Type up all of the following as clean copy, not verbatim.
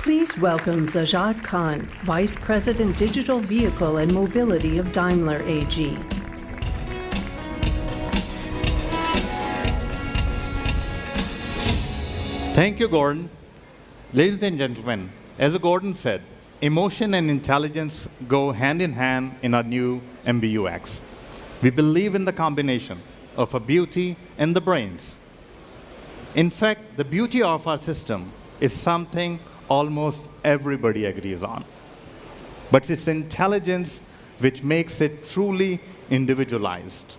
Please welcome Sajjad Khan, Vice President Digital Vehicle and Mobility of Daimler AG. Thank you, Gordon. Ladies and gentlemen, as Gordon said, emotion and intelligence go hand in hand in our new MBUX. We believe in the combination of a beauty and the brains. In fact, the beauty of our system is something almost everybody agrees on. But it's intelligence which makes it truly individualized.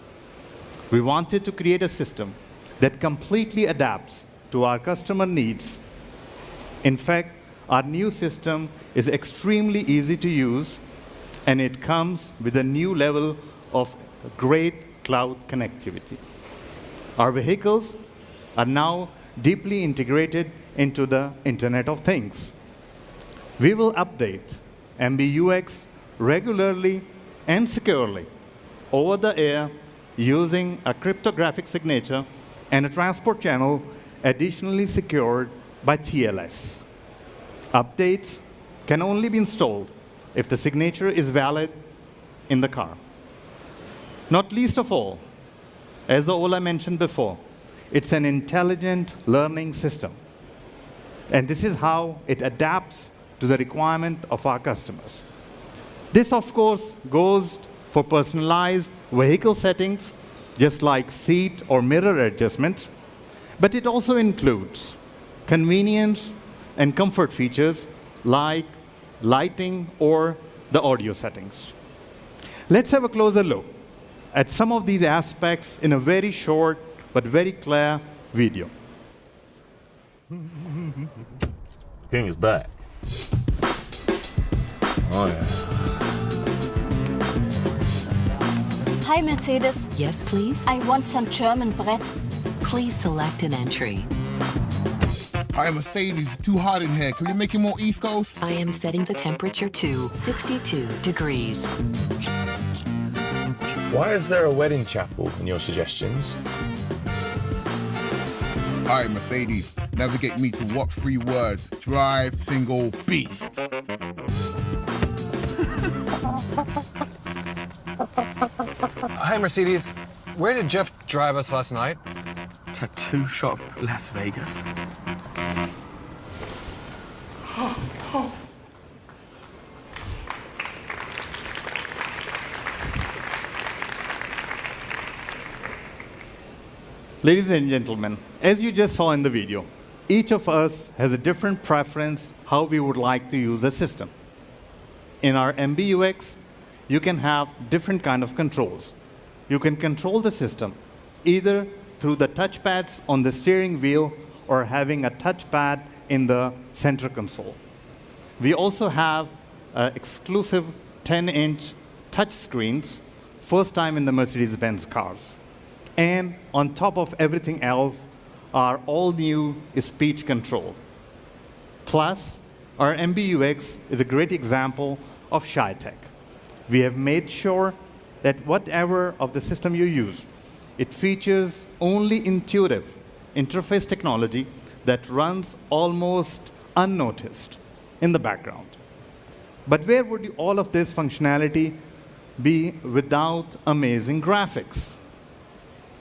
We wanted to create a system that completely adapts to our customer needs. In fact, our new system is extremely easy to use, and it comes with a new level of great cloud connectivity. Our vehicles are now deeply integrated into the Internet of Things. We will update MBUX regularly and securely over the air using a cryptographic signature and a transport channel additionally secured by TLS. Updates can only be installed if the signature is valid in the car. Not least of all, as the Ola mentioned before, it's an intelligent learning system. And this is how it adapts to the requirement of our customers. This, of course, goes for personalized vehicle settings, just like seat or mirror adjustments, but it also includes convenience and comfort features like lighting or the audio settings. Let's have a closer look at some of these aspects in a very short but very clear video. King is back. Oh, yeah. Hi, Mercedes. Yes, please. I want some German bread. Please select an entry. Hi, Mercedes. Too hot in here. Can we make it more East Coast? I am setting the temperature to 62 degrees. Why is there a wedding chapel in your suggestions? Hi, Mercedes. Navigate me to what 3 words? Drive, single, beast. Hi, Mercedes. Where did Jeff drive us last night? Tattoo shop, Las Vegas. Ladies and gentlemen, as you just saw in the video, each of us has a different preference how we would like to use a system. In our MBUX, you can have different kind of controls. You can control the system either through the touchpads on the steering wheel or having a touchpad in the center console. We also have exclusive 10-inch touch screens, first time in the Mercedes-Benz cars. And on top of everything else, our all-new speech control. Plus, our MBUX is a great example of ShyTech. We have made sure that whatever of the system you use, it features only intuitive interface technology that runs almost unnoticed in the background. But where would all of this functionality be without amazing graphics?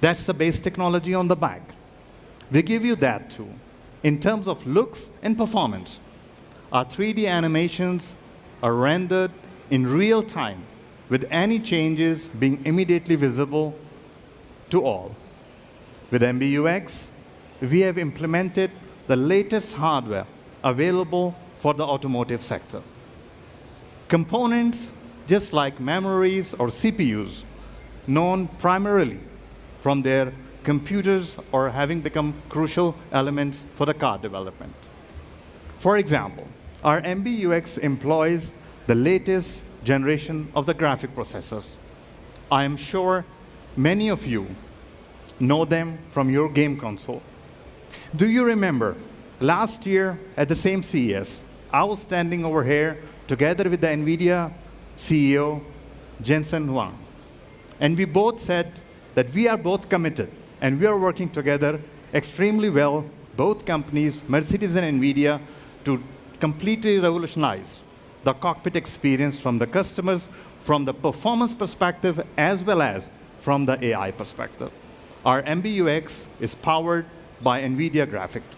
That's the base technology on the back. We give you that too. In terms of looks and performance, our 3D animations are rendered in real time with any changes being immediately visible to all. With MBUX, we have implemented the latest hardware available for the automotive sector. Components, just like memories or CPUs, known primarily from their computers or having become crucial elements for the car development. For example, our MBUX employs the latest generation of the graphic processors. I am sure many of you know them from your game console. Do you remember last year at the same CES, I was standing over here together with the NVIDIA CEO, Jensen Huang. And we both said that we are both committed and we are working together extremely well, both companies, Mercedes and NVIDIA, to completely revolutionize the cockpit experience from the customers, from the performance perspective, as well as from the AI perspective. Our MBUX is powered by NVIDIA graphics.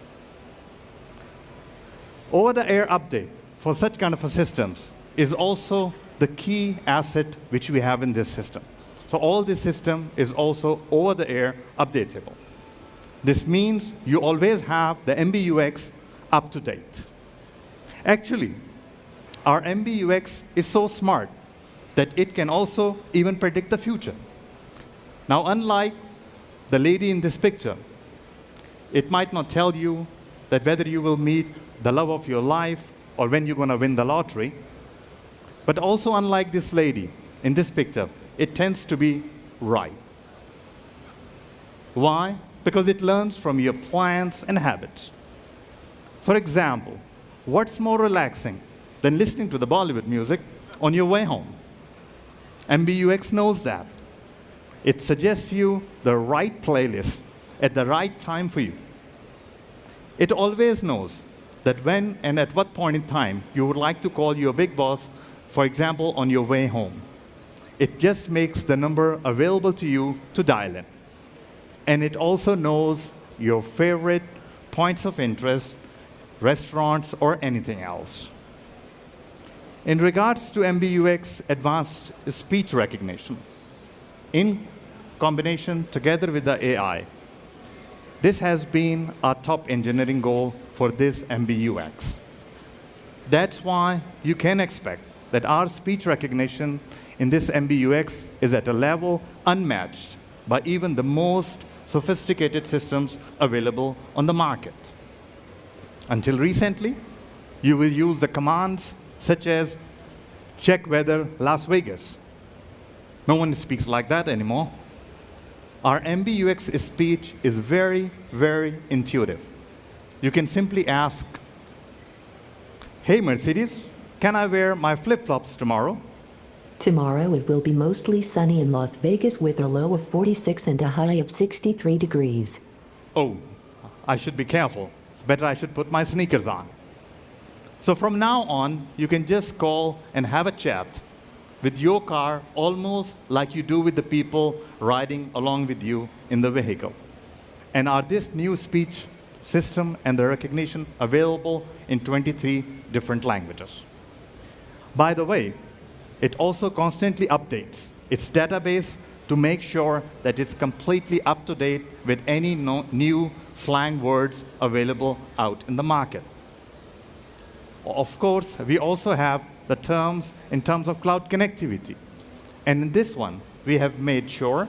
Over-the-air update for such kind of a systems is also the key asset which we have in this system. So all this system is also over-the-air updatable. This means you always have the MBUX up to date. Actually, our MBUX is so smart that it can also even predict the future. Now, unlike the lady in this picture, it might not tell you that whether you will meet the love of your life or when you're going to win the lottery. But also, unlike this lady in this picture, it tends to be right. Why? Because it learns from your plans and habits. For example, what's more relaxing than listening to the Bollywood music on your way home? MBUX knows that. It suggests you the right playlist at the right time for you. It always knows that when and at what point in time you would like to call your big boss, for example, on your way home. It just makes the number available to you to dial in. And it also knows your favorite points of interest, restaurants, or anything else. In regards to MBUX advanced speech recognition, in combination together with the AI, this has been our top engineering goal for this MBUX. That's why you can expect that our speech recognition in this MBUX is at a level unmatched by even the most sophisticated systems available on the market. Until recently, you will use the commands such as check weather Las Vegas. No one speaks like that anymore. Our MBUX speech is very, very intuitive. You can simply ask, hey Mercedes, can I wear my flip-flops tomorrow? Tomorrow it will be mostly sunny in Las Vegas with a low of 46 and a high of 63 degrees. Oh, I should be careful. It's better I should put my sneakers on. So from now on, you can just call and have a chat with your car almost like you do with the people riding along with you in the vehicle. And are this new speech system and the recognition available in 23 different languages. By the way, it also constantly updates its database to make sure that it's completely up to date with any new slang words available out in the market. Of course, we also have the terms in terms of cloud connectivity. And in this one, we have made sure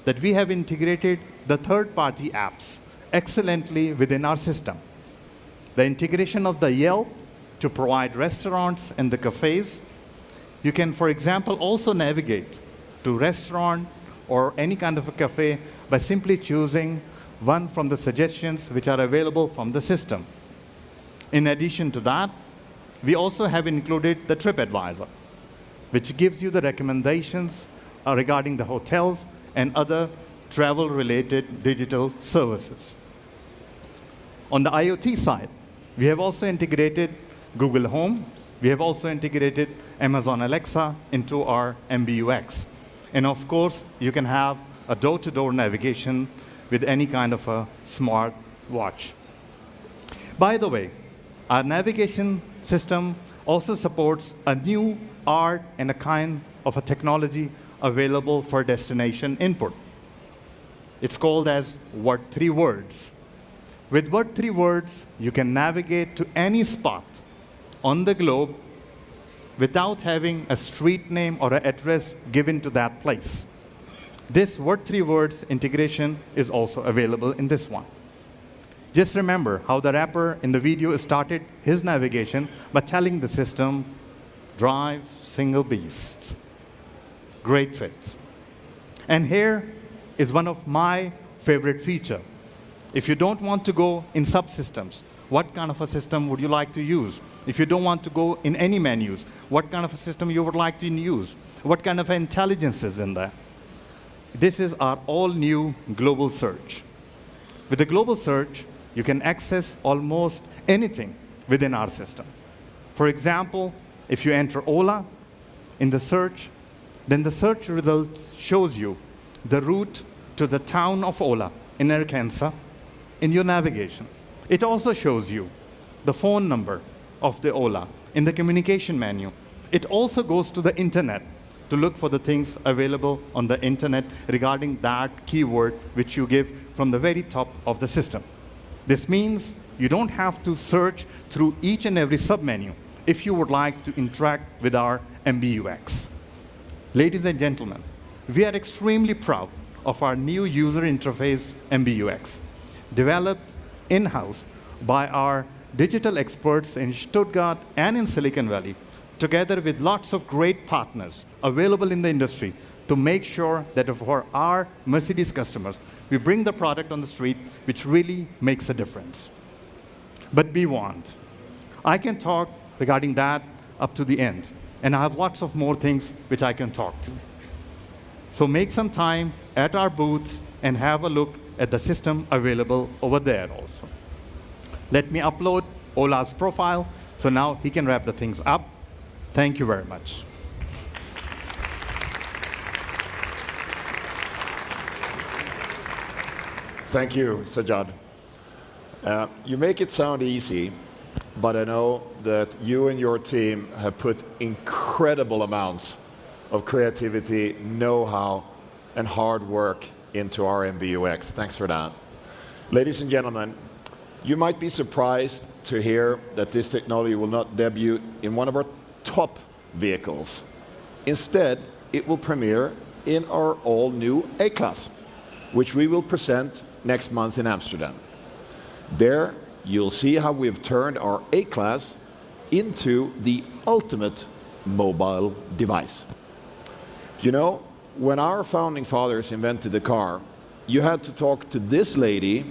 that we have integrated the third-party apps excellently within our system. The integration of the Yelp to provide restaurants and the cafes. You can, for example, also navigate to restaurant or any kind of a cafe by simply choosing one from the suggestions which are available from the system. In addition to that, we also have included the TripAdvisor, which gives you the recommendations regarding the hotels and other travel-related digital services. On the IoT side, we have also integrated Google Home. We have also integrated Amazon Alexa into our MBUX. And of course, you can have a door-to-door navigation with any kind of a smart watch. By the way, our navigation system also supports a new art and a kind of a technology available for destination input. It's called as What 3 Words. With What 3 Words, you can navigate to any spot on the globe without having a street name or an address given to that place. This What 3 Words integration is also available in this one. Just remember how the rapper in the video started his navigation by telling the system, drive single beast. Great fit. And here is one of my favorite features. If you don't want to go in subsystems, what kind of a system would you like to use? If you don't want to go in any menus, what kind of a system you would like to use? What kind of intelligence is in there? This is our all-new global search. With the global search, you can access almost anything within our system. For example, if you enter Ola in the search, then the search result shows you the route to the town of Ola in Arkansas in your navigation. It also shows you the phone number of the Ola in the communication menu. It also goes to the internet to look for the things available on the internet regarding that keyword which you give from the very top of the system. This means you don't have to search through each and every submenu if you would like to interact with our MBUX. Ladies and gentlemen, we are extremely proud of our new user interface MBUX, developed in-house by our digital experts in Stuttgart and in Silicon Valley, together with lots of great partners available in the industry to make sure that for our Mercedes customers, we bring the product on the street which really makes a difference. But be warned, I can talk regarding that up to the end, and I have lots of more things which I can talk to. So make some time at our booth and have a look at the system available over there also. Let me upload Ola's profile, so now he can wrap the things up. Thank you very much. Thank you, Sajjad. You make it sound easy, but I know that you and your team have put incredible amounts of creativity, know-how, and hard work into our MBUX. Thanks for that. Ladies and gentlemen, you might be surprised to hear that this technology will not debut in one of our top vehicles. Instead, it will premiere in our all-new A-Class, which we will present next month in Amsterdam. There, you'll see how we've turned our A-Class into the ultimate mobile device. You know, when our founding fathers invented the car, you had to talk to this lady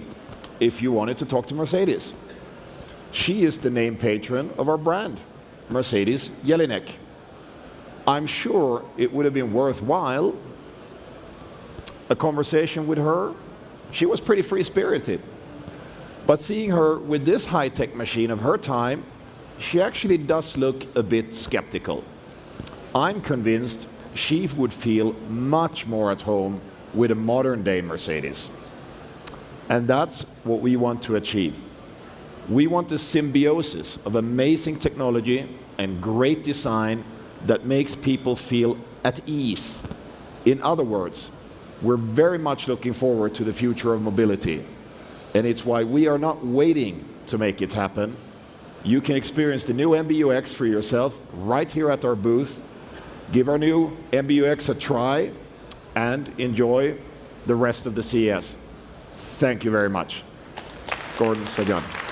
if you wanted to talk to Mercedes. She is the name patron of our brand, Mercedes Jelinek. I'm sure it would have been worthwhile a conversation with her. She was pretty free-spirited. But seeing her with this high-tech machine of her time, she actually does look a bit skeptical. I'm convinced she would feel much more at home with a modern-day Mercedes. And that's what we want to achieve. We want a symbiosis of amazing technology and great design that makes people feel at ease. In other words, we're very much looking forward to the future of mobility. And it's why we are not waiting to make it happen. You can experience the new MBUX for yourself right here at our booth. Give our new MBUX a try and enjoy the rest of the CES. Thank you very much. Gordon, Sajjad.